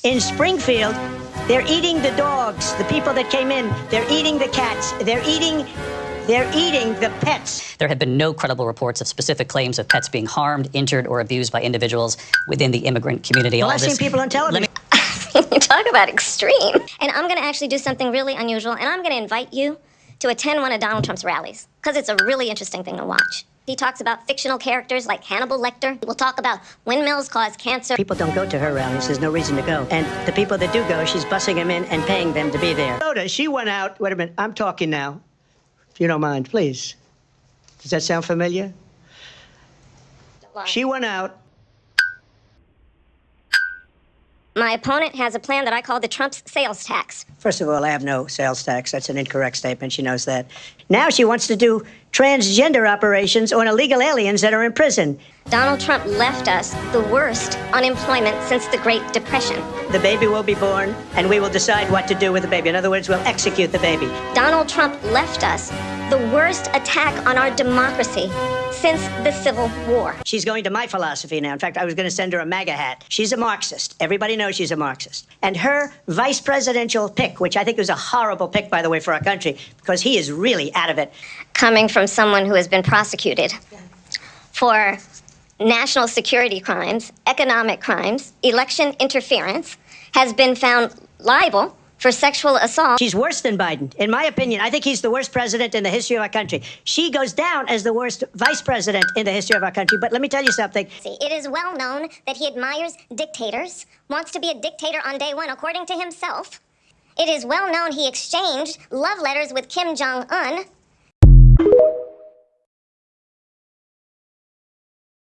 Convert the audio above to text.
In Springfield, they're eating the dogs, the people that came in. They're eating the cats. They're eating the pets. There have been no credible reports of specific claims of pets being harmed, injured, or abused by individuals within the immigrant community. Well, I've seen people on television. You talk about extreme. And I'm going to actually do something really unusual, and I'm going to invite you to attend one of Donald Trump's rallies, because it's a really interesting thing to watch. He talks about fictional characters like Hannibal Lecter. We'll talk about windmills cause cancer. People don't go to her rallies. There's no reason to go. And the people that do go, she's bussing them in and paying them to be there. She went out. Wait a minute. I'm talking now. If you don't mind, please. Does that sound familiar? She went out. My opponent has a plan that I call the Trump's sales tax. First of all, I have no sales tax. That's an incorrect statement. She knows that. Now she wants to do transgender operations on illegal aliens that are in prison. Donald Trump left us the worst unemployment since the Great Depression. The baby will be born, and we will decide what to do with the baby. In other words, we'll execute the baby. Donald Trump left us the worst attack on our democracy since the Civil War. She's going to my philosophy now. In fact, I was going to send her a MAGA hat. She's a Marxist. Everybody knows she's a Marxist. And her vice presidential pick, which I think was a horrible pick, by the way, for our country, because he is really out of it. Coming from someone who has been prosecuted for national security crimes, economic crimes, election interference, has been found liable for sexual assault. She's worse than Biden. In my opinion, I think he's the worst president in the history of our country. She goes down as the worst vice president in the history of our country. But let me tell you something. It is well known that he admires dictators, wants to be a dictator on day one, according to himself. It is well known he exchanged love letters with Kim Jong-un.